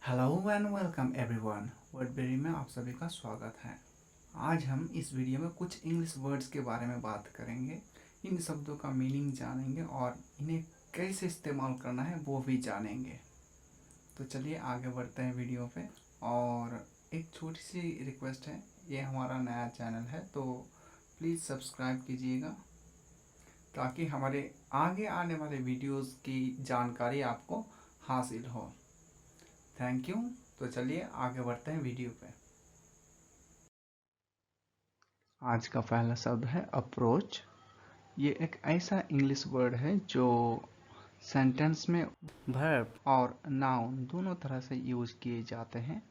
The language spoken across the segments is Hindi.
Hello and welcome everyone. Wordberry में आप सभी का स्वागत है। आज हम इस वीडियो में कुछ इंग्लिश वर्ड्स के बारे में बात करेंगे। इन शब्दों का मीनिंग जानेंगे और इन्हें कैसे इस्तेमाल करना है वो भी जानेंगे। तो चलिए आगे बढ़ते हैं वीडियो पे। और एक छोटी सी रिक्वेस्ट है, ये हमारा नया चैनल है तो प्लीज़ सब्सक्राइब कीजिएगा ताकि हमारे आगे आने वाले वीडियोस की जानकारी आपको हासिल हो। Thank you. तो चलिए आगे बढ़ते हैं वीडियो पे। आज का पहला शब्द है अप्रोच। ये एक ऐसा इंग्लिश वर्ड है जो सेंटेंस में वर्ब और नाउन दोनों तरह से यूज किए जाते हैं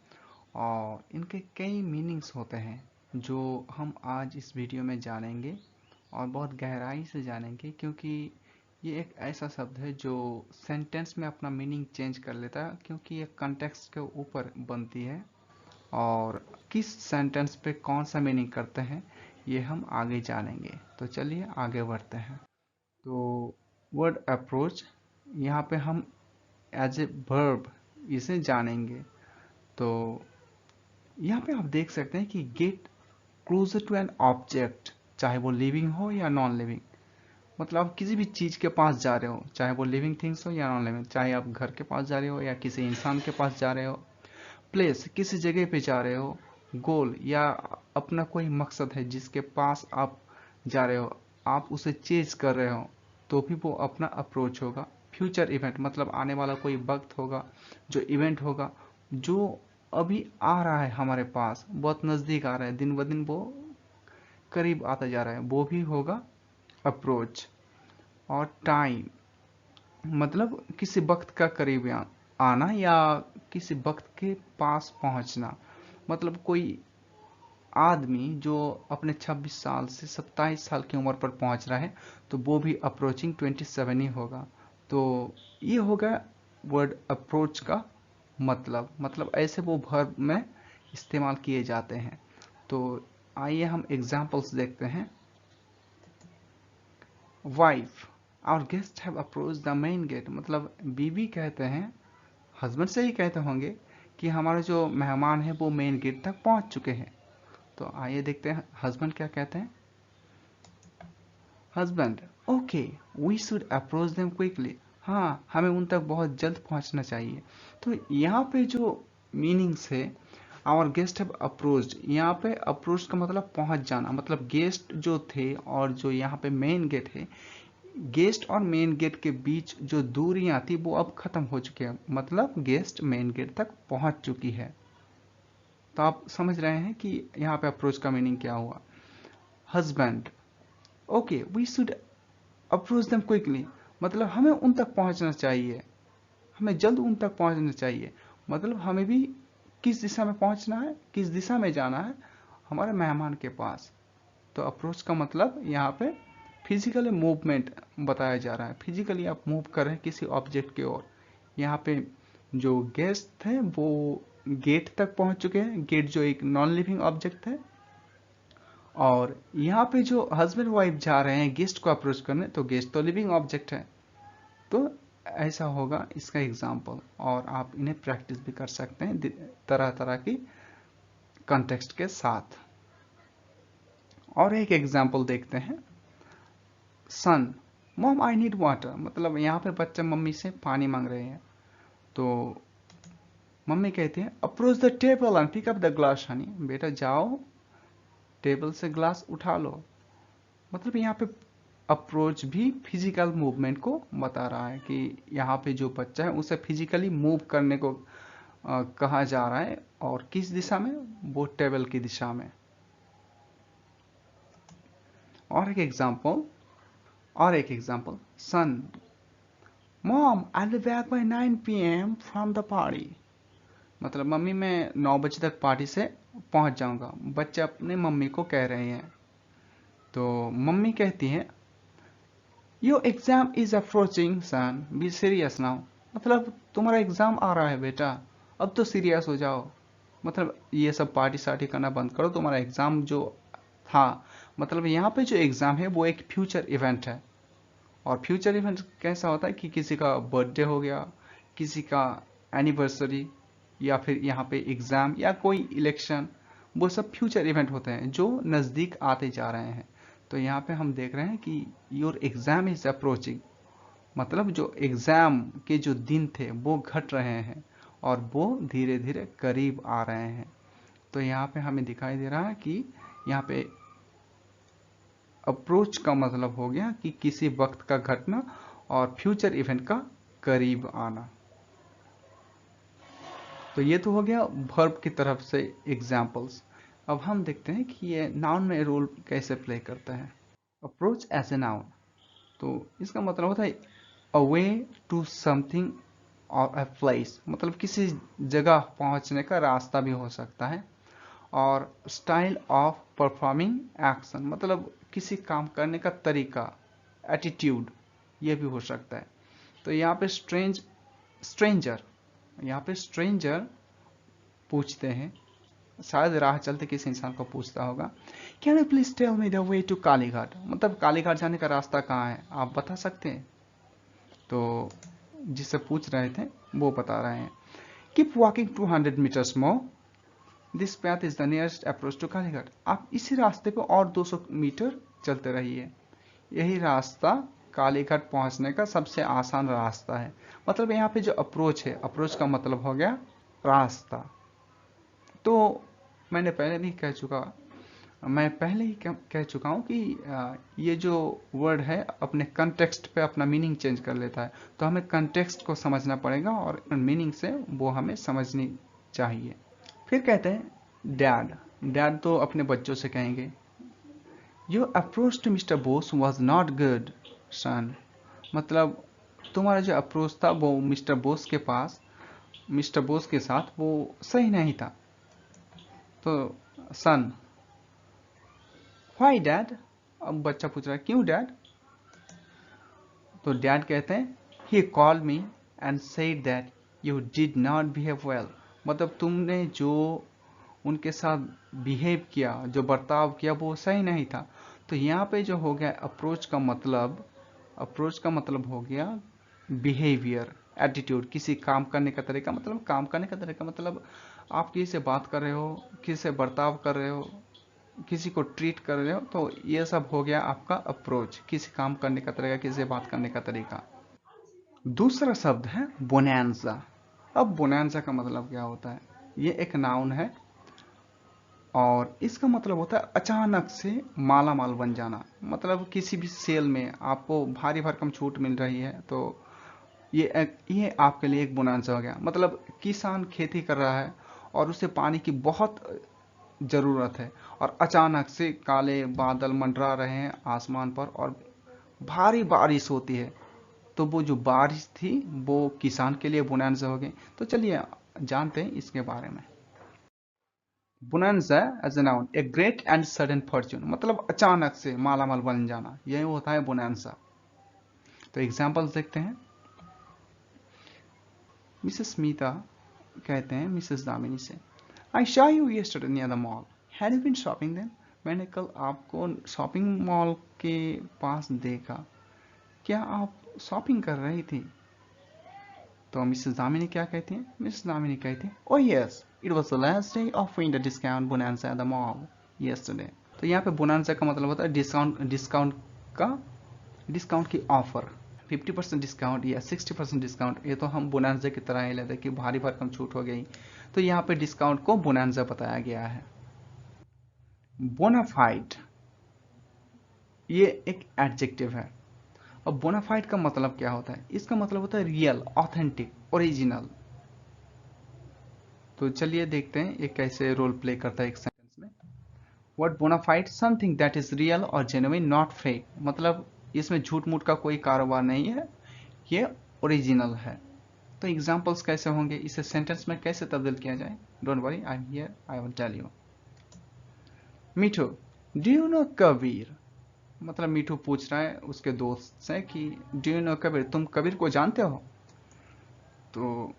और इनके कई मीनिंग्स होते हैं जो हम आज इस वीडियो में जानेंगे और बहुत गहराई से जानेंगे, क्योंकि ये एक ऐसा शब्द है जो सेंटेंस में अपना मीनिंग चेंज कर लेता है, क्योंकि ये कॉन्टेक्स्ट के ऊपर बनती है और किस सेंटेंस पे कौन सा मीनिंग करते हैं ये हम आगे जानेंगे। तो चलिए आगे बढ़ते हैं। तो वर्ड अप्रोच यहाँ पे हम एज ए वर्ब इसे जानेंगे। तो यहाँ पे आप देख सकते हैं कि get closer to an object, चाहे वो लिविंग हो या नॉन लिविंग। मतलब आप किसी भी चीज़ के पास जा रहे हो, चाहे वो लिविंग थिंग्स हो या नॉन लिविंग, चाहे आप घर के पास जा रहे हो या किसी इंसान के पास जा रहे हो, प्लेस किसी जगह पे जा रहे हो, गोल या अपना कोई मकसद है जिसके पास आप जा रहे हो, आप उसे चेज कर रहे हो, तो भी वो अपना अप्रोच होगा। फ्यूचर इवेंट मतलब आने वाला कोई वक्त होगा, जो इवेंट होगा जो अभी आ रहा है, हमारे पास बहुत नज़दीक आ रहा है, दिन ब दिन वो करीब आता जा रहा है, वो भी होगा अप्रोच। और टाइम मतलब किसी वक्त का करीब आना या किसी वक्त के पास पहुंचना। मतलब कोई आदमी जो अपने 26 साल से 27 साल की उम्र पर पहुंच रहा है तो वो भी अप्रोचिंग 27 ही होगा। तो ये होगा वर्ड अप्रोच का मतलब ऐसे वो वर्ब में इस्तेमाल किए जाते हैं। तो आइए हम एग्जांपल्स देखते हैं। वाइफ और guest have approach the main gate, मतलब बीवी कहते हैं, हस्बैंड से ही कहते होंगे कि हमारे जो मेहमान हैं वो मेन गेट तक पहुंच चुके हैं। तो आइए देखते हैं हस्बैंड क्या कहते हैं। Husband okay we should approach them quickly, हाँ हमें उन तक बहुत जल्द पहुंचना चाहिए। तो यहाँ पे जो मीनिंग्स है, आवर गेस्ट हैव अप्रोच्ड, यहाँ पे अप्रोच का मतलब पहुंच जाना, मतलब गेस्ट जो थे और जो यहाँ पे मेन गेट है, गेस्ट और मेन गेट के बीच जो दूरियां थी वो अब खत्म हो चुकी है, मतलब गेस्ट मेन गेट तक पहुंच चुकी है। तो आप समझ रहे हैं कि यहाँ पे अप्रोच का मीनिंग क्या हुआ। Husband okay we should approach them quickly, मतलब हमें उन तक पहुंचना चाहिए, हमें जल्द उन तक पहुंचना चाहिए। मतलब हमें भी किस दिशा में पहुंचना है, किस दिशा में जाना है, हमारे मेहमान के पास। तो अप्रोच का मतलब यहाँ पे फिजिकली मूवमेंट बताया जा रहा है, फिजिकली आप मूव कर रहे हैं किसी ऑब्जेक्ट की ओर। यहाँ पे जो गेस्ट थे वो गेट तक पहुंच चुके हैं, गेट जो एक नॉन लिविंग ऑब्जेक्ट है, और यहाँ पे जो हस्बैंड वाइफ जा रहे हैं गेस्ट को अप्रोच करने, तो गेस्ट तो लिविंग ऑब्जेक्ट है। तो ऐसा होगा इसका एग्जाम्पल, और आप इन्हें प्रैक्टिस भी कर सकते हैं तरह तरह की कॉन्टेक्स्ट के साथ। और एक एग्जाम्पल देखते हैं। सन मॉम आई नीड वाटर, मतलब यहाँ पे बच्चे मम्मी से पानी मांग रहे हैं। तो मम्मी कहती है approach the table and pick up the glass honey, बेटा जाओ टेबल से ग्लास उठा लो। मतलब यहाँ पे अप्रोच भी फिजिकल मूवमेंट को बता रहा है कि यहाँ पे जो बच्चा है उसे फिजिकली मूव करने को कहा जा रहा है, और किस दिशा में, वो टेबल की दिशा में। और एक example son mom I will be back by 9 PM from the party, मतलब मम्मी मैं 9 बजे तक पार्टी से पहुंच जाऊंगा, बच्चे अपने मम्मी को कह रहे हैं। तो मम्मी कहती हैं your exam is approaching son be serious now, मतलब तुम्हारा एग्जाम आ रहा है बेटा, अब तो सीरियस हो जाओ। मतलब ये सब पार्टी सार्टी करना बंद करो, तुम्हारा एग्जाम जो था, मतलब यहाँ पे जो एग्जाम है वो एक फ्यूचर इवेंट है। और फ्यूचर इवेंट कैसा होता है कि किसी का बर्थडे हो गया, किसी का एनिवर्सरी, या फिर यहाँ पे एग्जाम या कोई इलेक्शन, वो सब फ्यूचर इवेंट होते हैं जो नज़दीक आते जा रहे हैं। तो यहाँ पे हम देख रहे हैं कि योर एग्जाम इज अप्रोचिंग, मतलब जो एग्जाम के जो दिन थे वो घट रहे हैं और वो धीरे धीरे करीब आ रहे हैं। तो यहाँ पे हमें दिखाई दे रहा है कि यहाँ पे अप्रोच का मतलब हो गया कि किसी वक्त का घटना और फ्यूचर इवेंट का करीब आना। तो ये तो हो गया वर्ब की तरफ से एग्जाम्पल्स। अब हम देखते हैं कि ये नाउन में रोल कैसे प्ले करता है। अप्रोच एज ए नाउन, तो इसका मतलब होता है अ वे टू समथिंग और अ प्लेस, मतलब किसी जगह पहुंचने का रास्ता भी हो सकता है। और स्टाइल ऑफ परफॉर्मिंग एक्शन, मतलब किसी काम करने का तरीका, एटीट्यूड, ये भी हो सकता है। तो यहाँ पे स्ट्रेंजर, यहाँ पे स्ट्रेंजर पूछते हैं, शायद राह चलते किसी इंसान को पूछता होगा, can you please tell me the way to Kalighat, मतलब कालीघाट जाने का रास्ता कहाँ है, आप बता सकते हैं। तो जिससे पूछ रहे थे वो बता रहे हैं, keep walking 200 metres more, this path is the nearest approach to Kalighat, आप इसी रास्ते पे और 200 मीटर चलते रहिए, यही रास्ता कालीघाट पहुंचने का सबसे आसान रास्ता है। मतलब यहाँ पे जो अप्रोच है, अप्रोच का मतलब हो गया रास्ता। तो मैंने पहले भी कह चुका हूँ कि ये जो वर्ड है अपने कंटेक्स्ट पे अपना मीनिंग चेंज कर लेता है। तो हमें कंटेक्स्ट को समझना पड़ेगा और मीनिंग से वो हमें समझनी चाहिए। फिर कहते हैं डैड, डैड तो अपने बच्चों से कहेंगे, your approach to mister Bose was not good son, मतलब तुम्हारा जो अप्रोच था वो मिस्टर बोस के साथ वो सही नहीं था। तो सन, व्हाई डैड, अब बच्चा पूछ रहा है क्यों डैड। तो डैड कहते हैं, he called me and said that you did not behave well, मतलब तुमने जो उनके साथ बिहेव किया, जो बर्ताव किया वो सही नहीं था। तो यहाँ पे जो हो गया अप्रोच का मतलब हो गया बिहेवियर, एटीट्यूड, किसी काम करने का तरीका, मतलब आप किसी से बात कर रहे हो, किसी से बर्ताव कर रहे हो, किसी को ट्रीट कर रहे हो, तो ये सब हो गया आपका अप्रोच, किसी काम करने का तरीका, किसी से बात करने का तरीका। दूसरा शब्द है बोनैंजा। अब बोनैंजा का मतलब क्या होता है, ये एक नाउन है और इसका मतलब होता है अचानक से माला माल बन जाना, मतलब किसी भी सेल में आपको भारी भरकम छूट मिल रही है, तो ये आपके लिए एक बोनैंजा हो गया। मतलब किसान खेती कर रहा है और उसे पानी की बहुत जरूरत है और अचानक से काले बादल मंडरा रहे हैं आसमान पर और भारी बारिश होती है, तो वो जो बारिश थी वो किसान के लिए बोनैंजा हो गई। तो चलिए जानते हैं इसके बारे में। Bonanza as a noun, a great and sudden fortune, मतलब अचानक से मालामाल बन जाना, यही होता है बोनैंजा। तो एग्जांपल्स देखते हैं। मिसेस स्मिता कहते हैं मिसेस दामिनी से, I saw you yesterday near the mall, had you been shopping then, मैंने कल आपको शॉपिंग मॉल के पास देखा, क्या आप शॉपिंग कर रही थी। तो मिसेस दामिनी क्या कहती हैं, मिसेस दामिनी कहती हैं, oh yes it was the last day of winter discount bonanza at the mall yesterday. तो यहाँ पे बोनांजा का मतलब होता है डिस्काउंट की ऑफर, 50% डिस्काउंट या 60% डिस्काउंट, ये तो हम बोनांजा की तरह ही लेते हैं कि भारी भरकम छूट हो गई। तो यहाँ पे डिस्काउंट को बोनांजा बताया गया है। बोनाफाइड, ये एक एडजेक्टिव है। अब बोनाफाइड का मतलब क्या होता है, इसका मतलब होता है रियल, ऑथेंटिक, ओरिजिनल। तो चलिए देखते हैं ये कैसे रोल प्ले करता है एक सेंटेंस में। Word bona fide, something that is real और जेन्युइन, नॉट फेक, मतलब इसमें झूठ मूठ का कोई कारोबार नहीं है, ये ओरिजिनल है। तो एग्जांपल्स कैसे होंगे, इसे सेंटेंस में कैसे तब्दील किया जाए, don't worry, I am here, I will tell you. Mithu, do you know Kabir, मतलब मीठू पूछ रहा है उसके दोस्त से कि डू यू नो कबीर, तुम कबीर को जानते हो। तो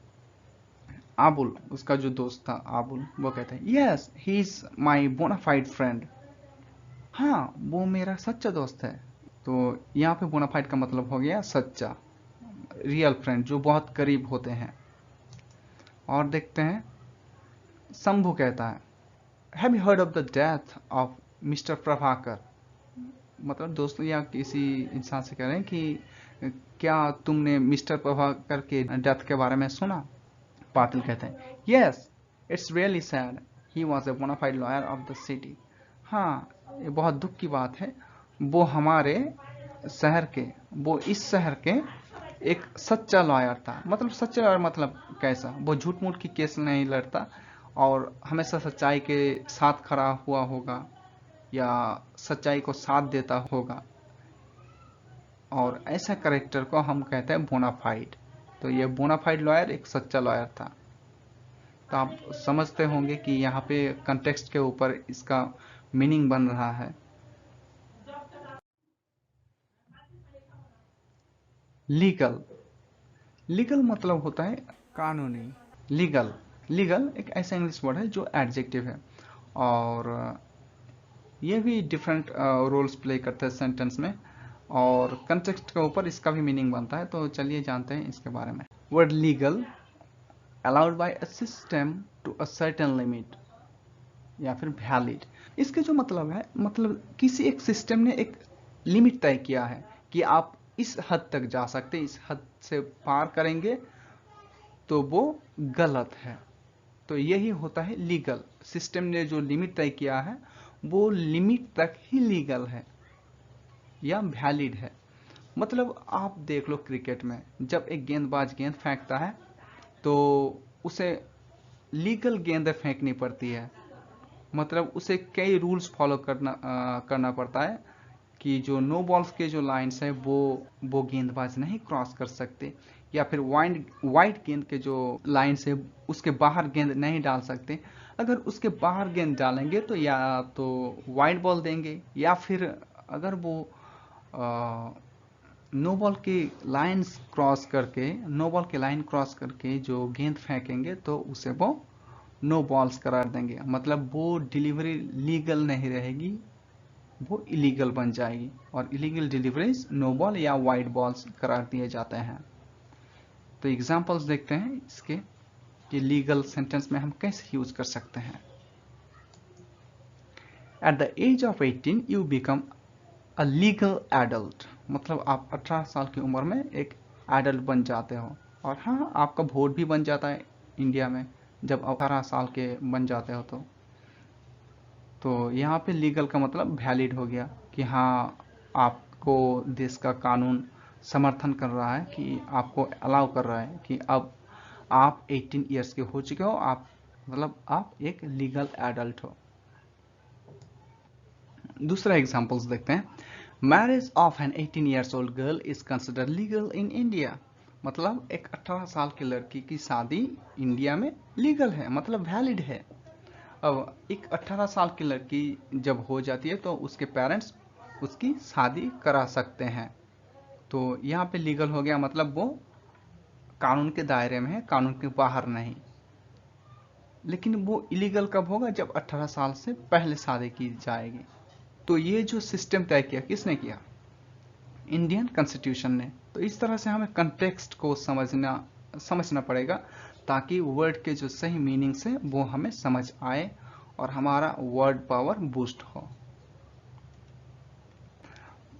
आबुल, उसका जो दोस्त था आबुल, वो कहते हैं, yes he is my bona fide friend, हाँ वो मेरा सच्चा दोस्त है। तो यहाँ पे बोनाफाइड का मतलब हो गया सच्चा, रियल फ्रेंड, जो बहुत करीब होते हैं। और देखते हैं, शंभू कहता है, have you heard of the death of mister Prabhakar. मतलब दोस्तों या किसी इंसान से कह रहे हैं कि क्या तुमने मिस्टर प्रभाकर के डेथ के बारे में सुना। पाटिल कहते हैं, yes it's really sad, he was a bona fide lawyer of the city. हाँ, ये बहुत दुख की बात है, वो हमारे शहर के, वो इस शहर के एक सच्चा लॉयर था। मतलब सच्चा लॉयर मतलब कैसा, वो झूठ मूठ की केस नहीं लड़ता और हमेशा सच्चाई के साथ खड़ा हुआ होगा या सच्चाई को साथ देता होगा, और ऐसा करेक्टर को हम कहते हैं बोनाफाइड। तो ये बोनाफाइड लॉयर एक सच्चा लॉयर था। तो आप समझते होंगे कि यहाँ पे कंटेक्स्ट के ऊपर इसका मीनिंग बन रहा है। लीगल, लीगल मतलब होता है कानूनी। लीगल, लीगल एक ऐसा इंग्लिश वर्ड है जो एडजेक्टिव है, और ये भी डिफरेंट रोल्स प्ले करते हैं सेंटेंस में, और कंटेक्स्ट के ऊपर इसका भी मीनिंग बनता है। तो चलिए जानते हैं इसके बारे में। Word legal, allowed by a system to a certain limit, या फिर वैलिड। इसके जो मतलब है, मतलब किसी एक सिस्टम ने एक लिमिट तय किया है कि आप इस हद तक जा सकते हैं, इस हद से पार करेंगे तो वो गलत है। तो यही होता है लीगल। सिस्टम ने जो लिमिट तय किया है वो लिमिट तक ही लीगल है या वैलिड है। मतलब आप देख लो क्रिकेट में, जब एक गेंदबाज गेंद फेंकता है तो उसे लीगल गेंद फेंकनी पड़ती है। मतलब उसे कई रूल्स फॉलो करना पड़ता है कि जो नो बॉल्स के जो लाइंस है वो गेंदबाज नहीं क्रॉस कर सकते, या फिर वाइड गेंद के जो लाइंस है उसके बाहर गेंद नहीं डाल सकते। अगर उसके बाहर गेंद डालेंगे तो या तो वाइड बॉल देंगे, या फिर अगर वो नो बॉल की लाइंस क्रॉस करके, नो बॉल की लाइन क्रॉस करके जो गेंद फेंकेंगे तो उसे वो नो बॉल्स करार देंगे। मतलब वो डिलीवरी लीगल नहीं रहेगी, वो इलीगल बन जाएगी, और इलीगल डिलीवरीज नो बॉल या वाइड बॉल्स करार दिए जाते हैं। तो एग्जांपल्स देखते हैं इसके कि लीगल सेंटेंस में हम कैसे यूज कर सकते हैं। At the age of 18 you become a legal adult. मतलब आप 18 साल की उम्र में एक एडल्ट बन जाते हो, और हाँ, आपका वोट भी बन जाता है इंडिया में जब 18 साल के बन जाते हो। तो यहाँ पे लीगल का मतलब वैलिड हो गया कि हाँ, आपको देश का कानून समर्थन कर रहा है, कि आपको अलाउ कर रहा है कि अब आप 18 ईयर्स के हो चुके हो, आप मतलब आप एक लीगल एडल्ट हो। दूसरा एग्जांपल्स देखते हैं। Marriage of an 18 years old girl is consider legal in India. मतलब एक 18 साल की लड़की की शादी इंडिया में लीगल है, मतलब वैलिड है। अब एक 18 साल की लड़की जब हो जाती है तो उसके पेरेंट्स उसकी शादी करा सकते हैं। तो यहाँ पे लीगल हो गया, मतलब वो कानून के दायरे में है, कानून के बाहर नहीं। लेकिन वो इलीगल कब होगा, जब 18 साल से पहले शादी की जाएगी। तो ये जो सिस्टम तय किया किसने किया, इंडियन कॉन्स्टिट्यूशन ने। तो इस तरह से हमें कंटेक्स्ट को समझना पड़ेगा, ताकि वर्ड के जो सही मीनिंग से वो हमें समझ आए और हमारा वर्ड पावर बूस्ट हो।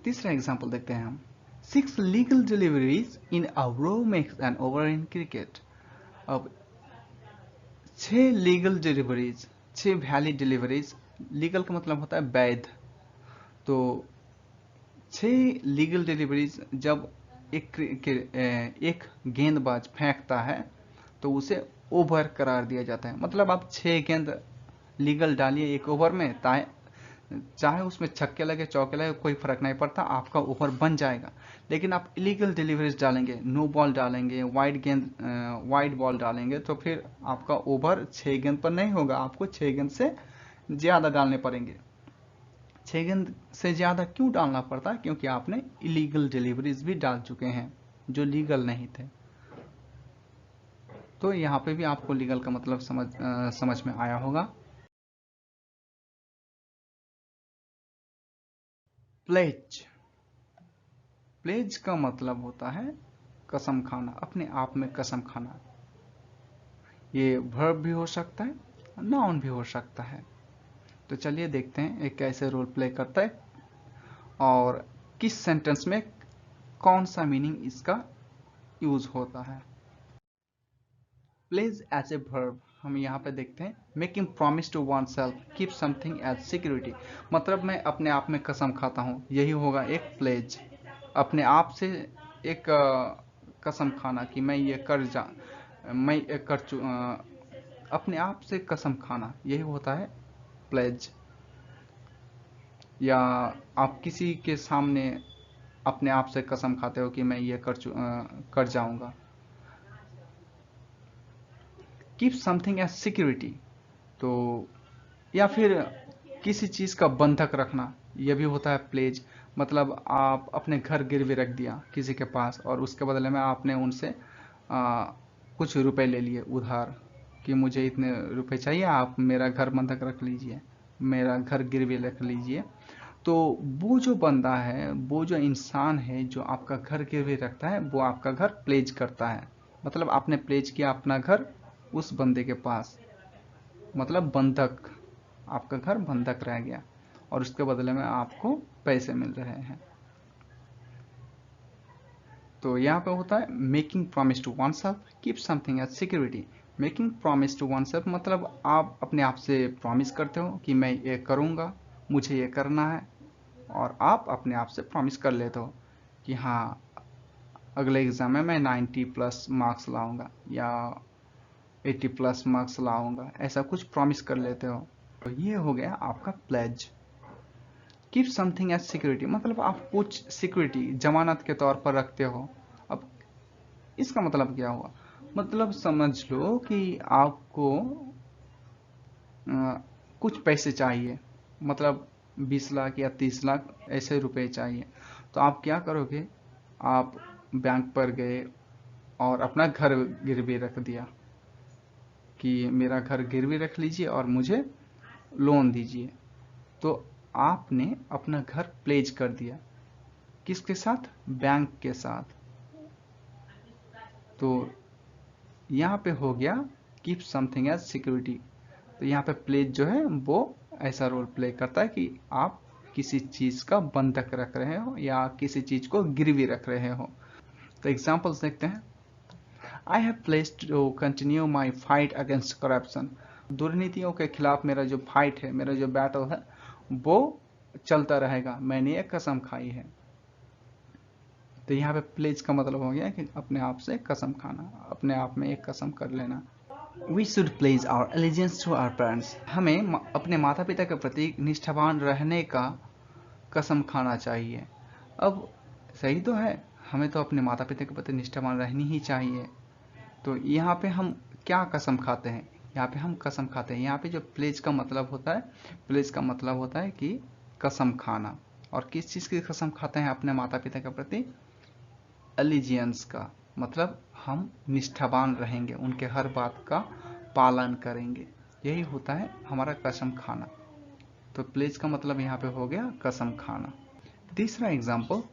तीसरा एग्जांपल देखते हैं हम। 6 legal deliveries in a row makes an over in cricket. अब 6 legal deliveries, 6 valid deliveries, legal का मतलब होता है वैध। तो 6 लीगल डिलीवरीज जब एक गेंदबाज फेंकता है तो उसे ओवर करार दिया जाता है। मतलब आप 6 गेंद लीगल डालिए एक ओवर में, चाहे उसमें छक्के लगे चौके लगे कोई फर्क नहीं पड़ता, आपका ओवर बन जाएगा। लेकिन आप इलीगल डिलीवरीज डालेंगे, नो बॉल डालेंगे, वाइड बॉल डालेंगे, तो फिर आपका ओवर 6 गेंद पर नहीं होगा, आपको 6 गेंद से ज्यादा डालने पड़ेंगे। 6 गेंद से ज्यादा क्यों डालना पड़ता है, क्योंकि आपने इलीगल डिलीवरीज भी डाल चुके हैं जो लीगल नहीं थे। तो यहाँ पे भी आपको लीगल का मतलब समझ में आया होगा। प्लेज, प्लेज का मतलब होता है कसम खाना, अपने आप में कसम खाना। ये वर्ब भी हो सकता है, नाउन भी हो सकता है। तो चलिए देखते हैं ये कैसे रोल प्ले करता है और किस सेंटेंस में कौन सा मीनिंग इसका यूज होता है। प्लेज एज ए वर्ब हम यहाँ पे देखते हैं, making promise to oneself keep something as security. मतलब मैं अपने आप में कसम खाता हूँ, यही होगा एक प्लेज। अपने आप से एक कसम खाना कि मैं ये मैं ये अपने आप से कसम खाना, यही होता है प्लेज। या आप किसी के सामने अपने आप से कसम खाते हो कि मैं ये कर जाऊंगा। कीप समथिंग एज सिक्योरिटी, तो या फिर किसी चीज का बंधक रखना, यह भी होता है प्लेज। मतलब आप अपने घर गिरवी रख दिया किसी के पास और उसके बदले में आपने उनसे कुछ रुपए ले लिए उधार कि मुझे इतने रुपए चाहिए, आप मेरा घर बंधक रख लीजिए, मेरा घर गिरवी रख लीजिए। तो वो जो बंदा है, वो जो इंसान है जो आपका घर गिरवी रखता है, वो आपका घर प्लेज करता है। मतलब आपने प्लेज किया अपना घर उस बंदे के पास, मतलब बंधक, आपका घर बंधक रह गया और उसके बदले में आपको पैसे मिल रहे हैं। तो यहाँ पे होता है making promise to oneself keep something as security. Making promise to oneself मतलब आप अपने आप से प्रॉमिस करते हो कि मैं ये करूँगा, मुझे ये करना है, और आप अपने आप से प्रॉमिस कर लेते हो कि हाँ अगले एग्ज़ाम में मैं 90 प्लस मार्क्स लाऊंगा या 80 प्लस मार्क्स लाऊंगा, ऐसा कुछ प्रॉमिस कर लेते हो। तो ये हो गया आपका pledge. Keep something as security मतलब आप कुछ सिक्योरिटी जमानत के तौर पर रखते हो। अब इसका मतलब क्या हुआ, मतलब समझ लो कि आपको कुछ पैसे चाहिए, मतलब 20 लाख या 30 लाख ऐसे रुपए चाहिए। तो आप क्या करोगे, आप बैंक पर गए और अपना घर गिरवी रख दिया कि मेरा घर गिरवी रख लीजिए और मुझे लोन दीजिए। तो आपने अपना घर प्लेज कर दिया, किसके साथ, बैंक के साथ। तो यहाँ पे हो गया कीप समथिंग एज सिक्योरिटी। तो यहाँ पे प्लेज जो है वो ऐसा रोल प्ले करता है कि आप किसी चीज का बंधक रख रहे हो या किसी चीज को गिरवी रख रहे हो। तो एग्जांपल्स देखते हैं। I have placed to continue my fight against corruption. दुर्नीतियों के खिलाफ मेरा जो फाइट है, मेरा जो बैटल है, वो चलता रहेगा, मैंने एक कसम खाई है। तो यहाँ पे प्लेज का मतलब हो गया कि अपने आप से कसम खाना, अपने आप में एक कसम कर लेना। We should pledge our allegiance to our parents. हमें अपने माता पिता के प्रति निष्ठावान रहने का कसम खाना चाहिए। अब सही तो है, हमें तो अपने माता पिता के प्रति निष्ठावान रहनी ही चाहिए। तो यहाँ पे हम क्या कसम खाते हैं, यहाँ पे हम कसम खाते हैं। यहाँ पे जो प्लेज का मतलब होता है, प्लेज का मतलब होता है कि कसम खाना। और किस चीज़ की कसम खाते हैं अपने माता पिता के प्रति, एलिजियंस का, मतलब हम निष्ठावान रहेंगे, उनके हर बात का पालन करेंगे, यही होता है हमारा कसम खाना। तो प्लेज का मतलब यहाँ पे हो गया कसम खाना। तीसरा example,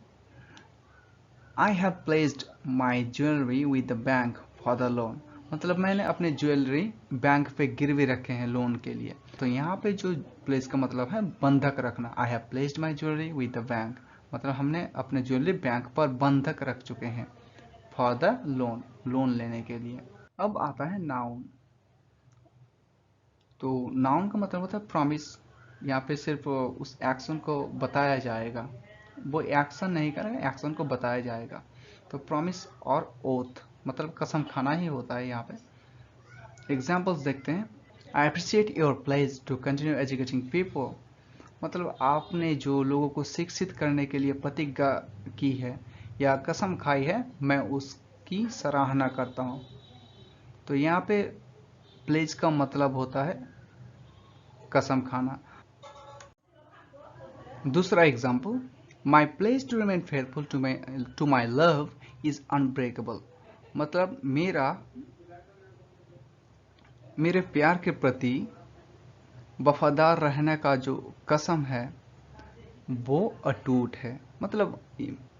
I have placed my jewellery with the bank for the loan. मतलब मैंने अपने ज्वेलरी बैंक पे गिरवी रखे हैं लोन के लिए। तो यहाँ पे जो प्लेस का मतलब है बंधक रखना। आई have placed my jewellery with the bank, मतलब हमने अपने ज्वेलरी बैंक पर बंधक रख चुके हैं फॉर द लोन, लोन लेने के लिए। अब आता है नाउन। तो नाउन का मतलब होता है प्रॉमिस। यहाँ पे सिर्फ उस एक्शन को बताया जाएगा, वो एक्शन नहीं करेगा, एक्शन को बताया जाएगा। तो प्रॉमिस और ओथ मतलब कसम खाना ही होता है यहाँ पे। एग्जाम्पल्स देखते हैं। I appreciate your pledge to continue educating people. मतलब आपने जो लोगों को शिक्षित करने के लिए प्रतिज्ञा की है या कसम खाई है, मैं उसकी सराहना करता हूँ। तो यहाँ पे प्लेज का मतलब होता है कसम खाना। दूसरा example, my pledge to remain fearful to my love is unbreakable. मतलब मेरे प्यार के प्रति वफादार रहने का जो कसम है वो अटूट है। मतलब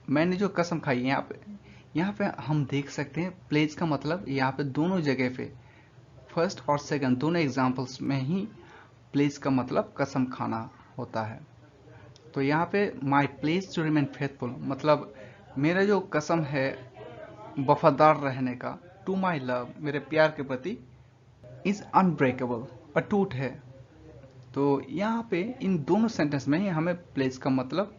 मैंने जो कसम खाई, यहाँ पे हम देख सकते हैं प्लेज का मतलब यहाँ पे दोनों जगह पे फर्स्ट और सेकंड दोनों एग्जाम्पल्स में ही प्लीज का मतलब कसम खाना होता है। तो यहाँ पे माई प्लीज टू रिमेन फेथफुल मतलब मेरा जो कसम है वफादार रहने का, टू माई लव मेरे प्यार के प्रति, इज अनब्रेकेबल अटूट है। तो यहाँ पे इन दोनों सेंटेंस में ही हमें प्लेस का मतलब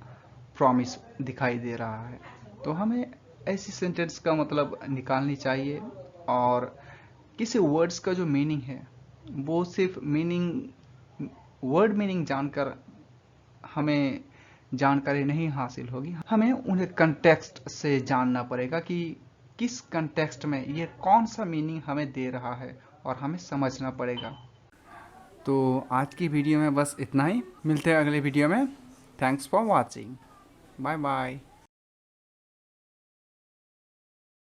प्रॉमिस दिखाई दे रहा है। तो हमें ऐसी सेंटेंस का मतलब निकालनी चाहिए और किसी वर्ड्स का जो मीनिंग है वो सिर्फ मीनिंग वर्ड मीनिंग जानकर हमें जानकारी नहीं हासिल होगी, हमें उन्हें कंटेक्स्ट से जानना पड़ेगा कि किस कंटेक्स्ट में ये कौन सा मीनिंग हमें दे रहा है और हमें समझना पड़ेगा। तो आज की वीडियो में बस इतना ही, मिलते हैं अगले वीडियो में। Thanks for watching, bye bye.